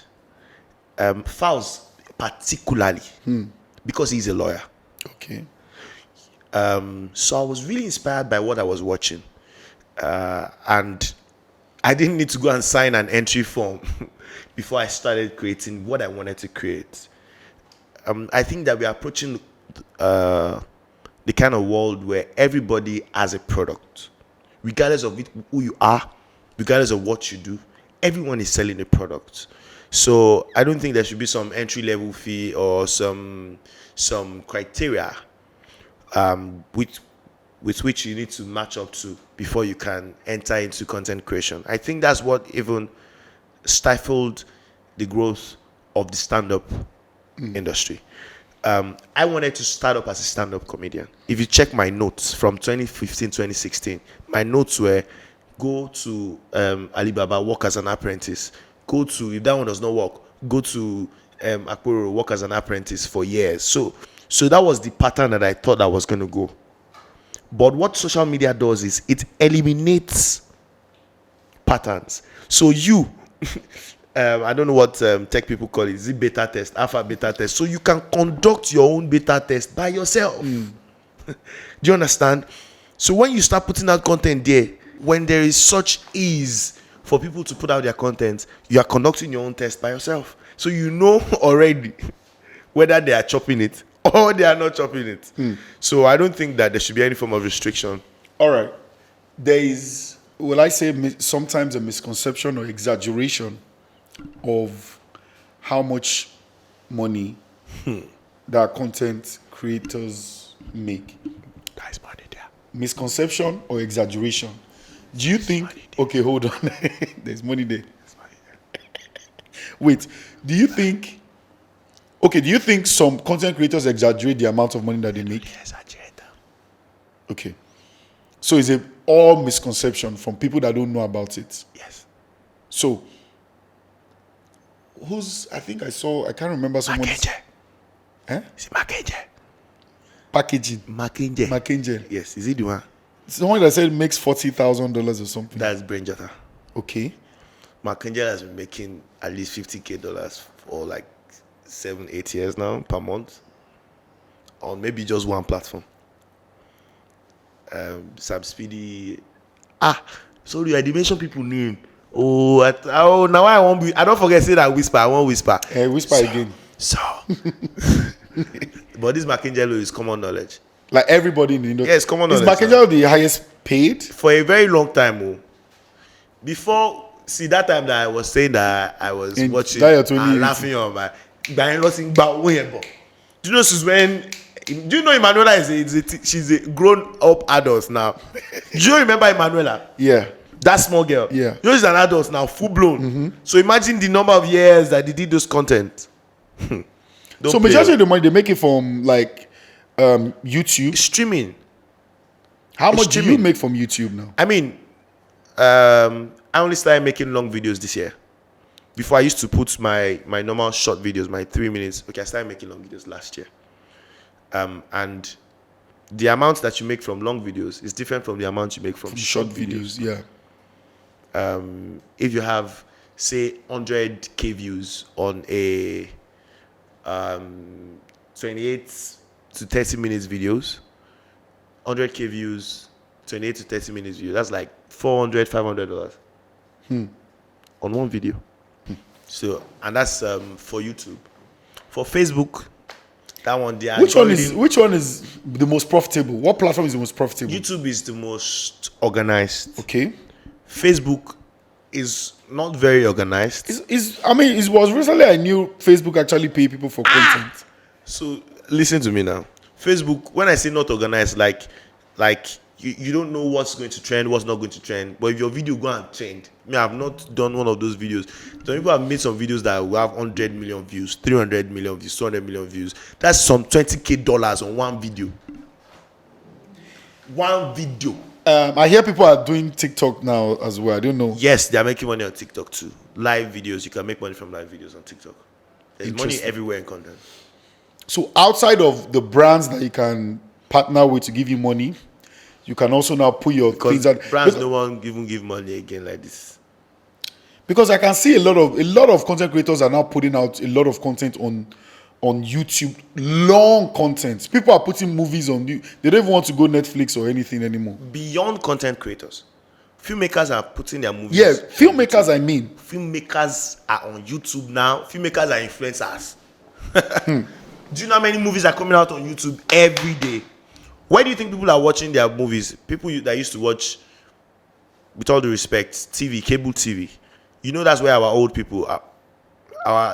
Fowls particularly, because he's a lawyer. Okay. So I was really inspired by what I was watching. And I didn't need to go and sign an entry form before I started creating what I wanted to create. I think that we are approaching the kind of world where everybody has a product, regardless of who you are, regardless of what you do. Everyone is selling a product. So I don't think there should be some entry level fee or some criteria with which you need to match up to before you can enter into content creation. I think that's what even stifled the growth of the stand-up industry. I wanted to start up as a stand-up comedian. If you check my notes from 2015, 2016, my notes were go to Alibaba, work as an apprentice. Go to, if that one does not work, go to Akporo, work as an apprentice for years. So that was the pattern that I thought I was going to go. But what social media does is it eliminates patterns. So you, I don't know what tech people call it. Is it beta test, alpha beta test? So you can conduct your own beta test by yourself. Do you understand? So when you start putting out content there, when there is such ease for people to put out their content, you are conducting your own test by yourself. So you know already whether they are chopping it or they are not chopping it. So I don't think that there should be any form of restriction. All right. There is, will I say, sometimes a misconception or exaggeration of how much money that content creators make. Guys, money there. Misconception or exaggeration? Do you think? Okay, hold on. There's money there. Wait. Do you think? Okay. Do you think some content creators exaggerate the amount of money that they make? Exaggerate. Okay. So is it all misconception from people that don't know about it? Yes. So, I think I can't remember someone. Mackenzie. Eh? Is it Mackenzie? Packaging. Mackenzie. Mackenzie. Yes. Is it the one? Someone that said makes $40,000 or something. That's Brain Jota. Okay. Mackenzie has been making at least $50,000 for like 7-8 years now per month on maybe just one platform. Sam Speedy. Sorry, I did mention people name. Now I won't be. I don't forget say that whisper. I won't whisper. Whisper again. So, but this Mackenzie is common knowledge. Like everybody in the industry. Yes, common Is knowledge. Mackenzie the highest paid? For a very long time. Before, see that time that I was saying that I was In watching that year 2018. and laughing on my. Do you know since when? Do you know Emanuela she's a grown-up adult now? Do you remember Emanuela? Yeah. That small girl. Yeah. You know she's an adult now, full blown. So imagine the number of years that they did those content. So majority of the money they make it from like YouTube. Streaming. How much do you streaming. make from YouTube now? I mean, I only started making long videos this year. Before I used to put my normal short videos, my 3 minutes. Okay, I started making long videos last year. And the amount that you make from long videos is different from the amount you make from short videos. Yeah. If you have, say, 100k views on a 28 to 30 minutes videos, 100k views, 28 to 30 minutes views, that's like $400-$500 on one video. So, and that's for YouTube. For Facebook, that one, Which one is the most profitable? What platform is the most profitable? YouTube is the most organized. Okay. Facebook is not very organized. It was recently I knew Facebook actually pay people for content. So listen to me now. Facebook, when I say not organized, like you don't know what's going to trend, what's not going to trend. But if your video go and trend, I have not done one of those videos. Some people have made some videos that will have 100 million views, 300 million views, 200 million views. That's some $20,000 on one video. One video. I hear people are doing TikTok now as well. I don't know. Yes, they are making money on TikTok too. Live videos, you can make money from live videos on TikTok. There's money Interesting. everywhere in content. So outside of the brands that you can partner with to give you money, you can also now put your things out. Brands no one even give money again like this. Because I can see a lot of content creators are now putting out a lot of content on on YouTube, long content. People are putting movies on you. They don't even want to go Netflix or anything anymore. Beyond content creators, filmmakers are putting their movies. Yeah, on filmmakers, YouTube. I mean. Filmmakers are on YouTube now. Filmmakers are influencers. Do you know how many movies are coming out on YouTube every day? Why do you think people are watching their movies? People that used to watch, with all due respect, TV, cable TV. You know that's where our old people are.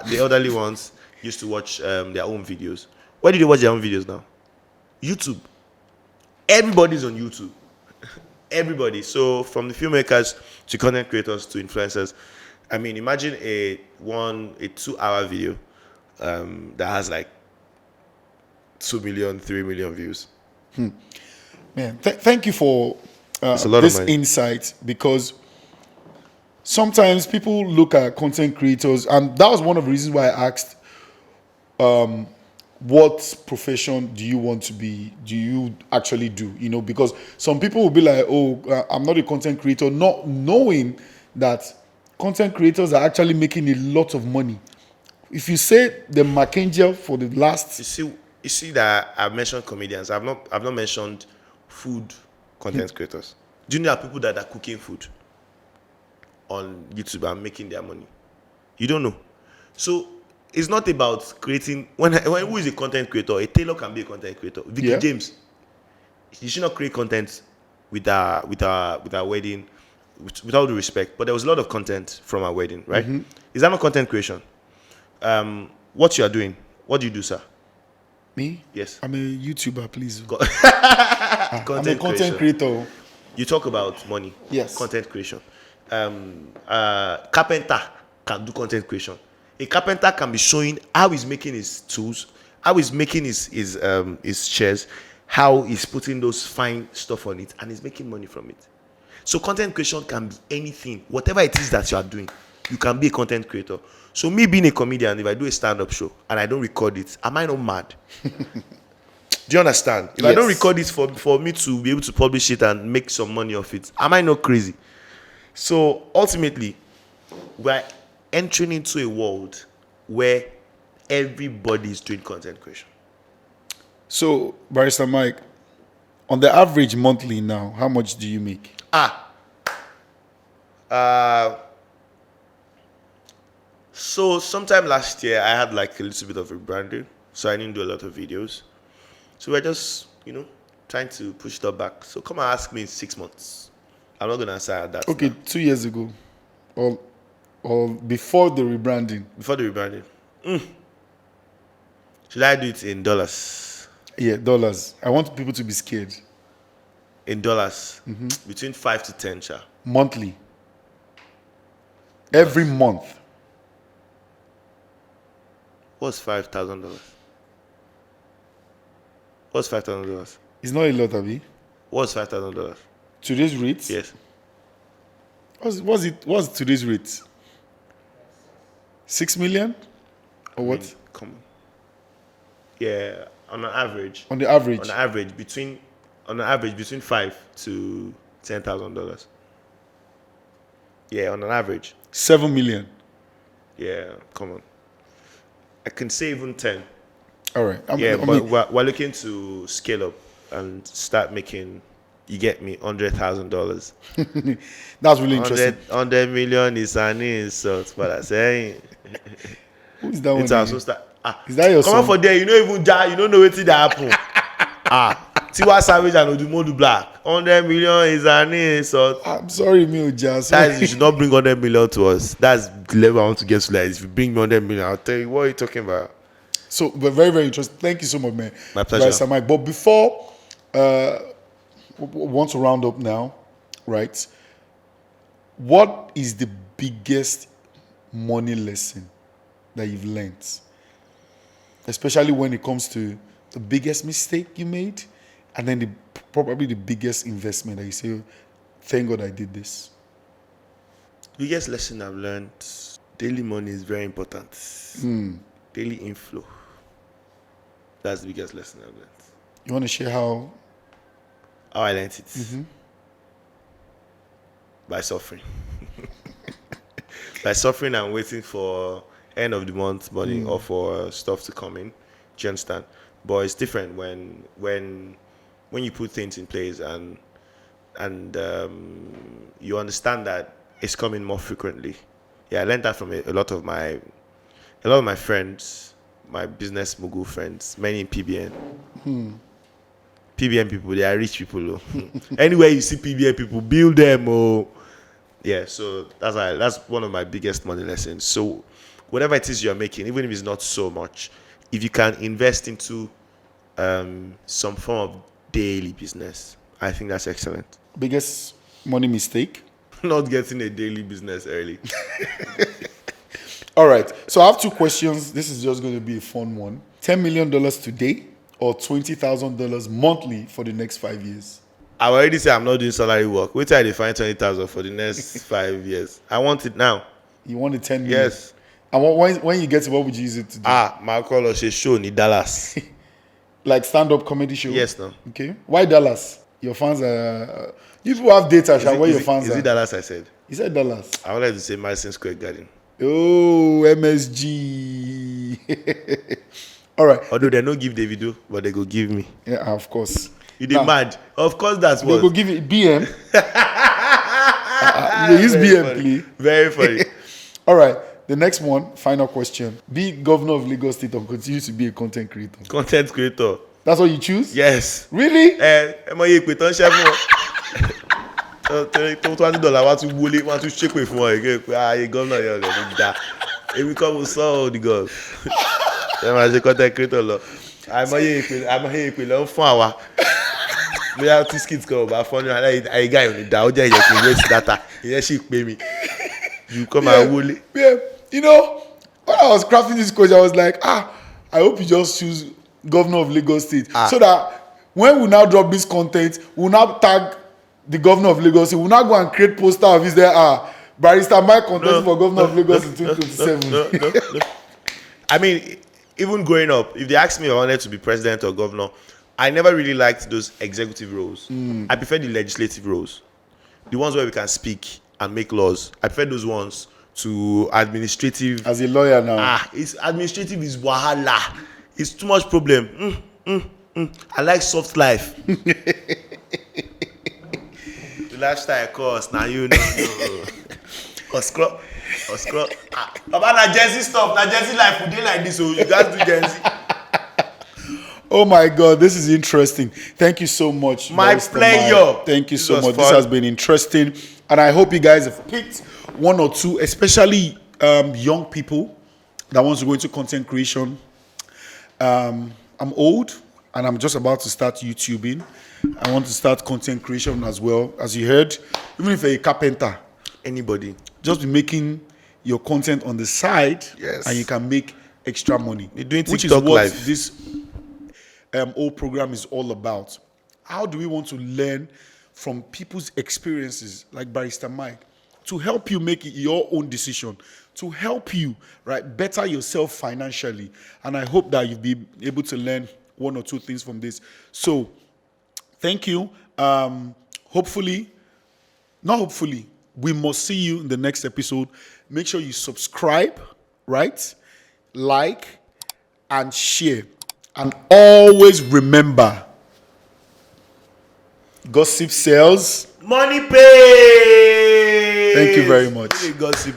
The elderly ones used to watch their own videos. Where do they watch their own videos now? YouTube. Everybody's on YouTube. Everybody. So from the filmmakers to content creators to influencers, I mean, imagine a 2-hour video that has like 2 million, 3 million views. Man, thank you for It's a lot of this money. insight, because sometimes people look at content creators, and that was one of the reasons why I asked, what profession do you want to be? Do you actually do? You know, because some people will be like, oh, I'm not a content creator, not knowing that content creators are actually making a lot of money. If you say the McKinsey for the last, You see that I've mentioned comedians. I've not mentioned food content creators. Do you know that people that are cooking food on YouTube are making their money? You don't know. So it's not about creating. When who is a content creator? A tailor can be a content creator. Vicky Yeah. James, she should not create content with our wedding, with all due respect. But there was a lot of content from our wedding, right? Is that not content creation? What you are doing? What do you do, sir? me? Yes. I'm a YouTuber, please. I'm a Content content creation. creator. You talk about money. Yes. Content creation. Carpenter can do content creation. A carpenter can be showing how he's making his tools, how he's making his chairs, how he's putting those fine stuff on it, and he's making money from it. So content creation can be anything, whatever it is that you are doing. You can be a content creator. So me being a comedian, if I do a stand-up show and I don't record it, am I not mad? Do you understand? If I don't Yes. record it for me to be able to publish it and make some money off it, am I not crazy? So ultimately, we're entering into a world where everybody is doing content creation. So, Barrister Mike, on the average monthly now, how much do you make? So sometime last year, I had like a little bit of rebranding, so I didn't do a lot of videos. So we're just, trying to push that back. So come and ask me in 6 months. I'm not gonna answer that. Okay, now. 2 years ago, or before the rebranding. Before the rebranding. Should I do it in dollars? Yeah, dollars. I want people to be scared. In dollars, between 5 to 10, sha. Monthly. Every month. What's $5,000? What's $5,000? It's not a lot, Abi. What's $5,000? Today's rate? Yes. What's today's rate? 6 million? Or what? Come on. Yeah, on an average. On the average. On average, between 5 to $10,000. Yeah, on an average. 7 million. Yeah, come on. I can say even 10. All right. But we're looking to scale up and start making, you get me, $100,000. That's really interesting. 100 million is an insult, but I say, Who is that one? it's also again? start. Is that your Come on son? for there, you don't even die, you don't know what did happen. Tiwa Savage and Odumodu Black. 100 million is an insult. I'm sorry, Mio Jazz. Guys, you should not bring 100 million to us. That's the level I want to get to. Like, if you bring me 100 million, I'll tell you, what are you talking about? So, but very, very interesting. Thank you so much, man. My pleasure. Barrister Mike. But before, we want to round up now, right? What is the biggest money lesson that you've learned? Especially when it comes to the biggest mistake you made, and then probably the biggest investment that you say, thank God I did this. Biggest lesson I've learned, daily money is very important. Daily inflow. That's the biggest lesson I've learned. You want to share how? How I learned it? By suffering. By suffering and waiting for end of the month money or for stuff to come in. Do you understand? But it's different when you put things in place and you understand that it's coming more frequently. Yeah, I learned that from a lot of my friends, my business mogul friends, many in PBN. PBN people, they are rich people. Oh. Anywhere you see PBN people, build them. Oh, yeah. So that's one of my biggest money lessons. So whatever it is you're making, even if it's not so much, if you can invest into some form of daily business, I think that's excellent. Biggest money mistake? Not getting a daily business early. All right. So I have 2 questions. This is just going to be a fun one. $10 million today or $20,000 monthly for the next 5 years? I already said I'm not doing salary work. Wait till I define 20,000 for the next 5 years. I want it now. You want the 10 million? Yes. And when you get it, what would you use it to do? My call us a show in Dallas. Like stand-up comedy show? Yes, no. Okay. Why Dallas? Your fans are... You people have data, where your fans are. Is it Dallas I said? You said Dallas. I would like to say Madison Square Garden. Oh, MSG. All right. Although they don't give Davido, but they go give me. Yeah, of course. You did mad. Of course that's what. They go give it BM. They use BM, please. Very funny. All right. The next one, final question. Be governor of Lagos State or continue to be a content creator? Content creator. That's what you choose? Yes. Really? $20 wá tún wọlé wá tún ṣépè fún ọ again pé ayé gómìnà yẹn lè ní dá èmi kọ́ mo sọ ọ́ ní god ẹ máa ṣe content creator lọ àìmọye ìpè lọ ń fún àwa bóyá tí skit kan ò bá fọ́ ní ayé guy ò ní dá ó jẹ́ ìyẹn kì í waste data ìyẹn sì pé mi you come and wọlé. Yeah, you know, when I was crafting this question, I was like, I hope you just choose governor of Lagos State so that when we now drop this content, we'll now tag the governor of Lagos State. We'll now go and create poster of his there. Barrister Mike contesting for governor of Lagos in 2027. No. I mean, even growing up, if they asked me if I wanted to be president or governor, I never really liked those executive roles. I prefer the legislative roles, the ones where we can speak and make laws. I prefer those ones to administrative. As a lawyer now. It's administrative is wahala. It's too much problem. I like soft life. The lifestyle course, now you know. Oscro. Baba, na Gen Z stuff. Na Gen Z life, we dey like this, so you guys do Gen Z. Oh my God, this is interesting. Thank you so much. My pleasure. Thank you so much. Fun. This has been interesting. And I hope you guys have picked one or two, especially young people that wants to go into content creation. I'm old and I'm just about to start YouTubing. I want to start content creation as well. As you heard, even if you're a carpenter, Anybody. just be making your content on the side, Yes. and you can make extra money. You're doing which is TikTok what live. this whole program is all about. How do we want to learn from people's experiences, like Barrister Mike, to help you make your own decision, to help you better yourself financially? And I hope that you'll be able to learn one or two things from this. So, thank you. We must see you in the next episode. Make sure you subscribe, like, and share. And always remember, gossip sells. Money pay. Thank you very much. Gossip.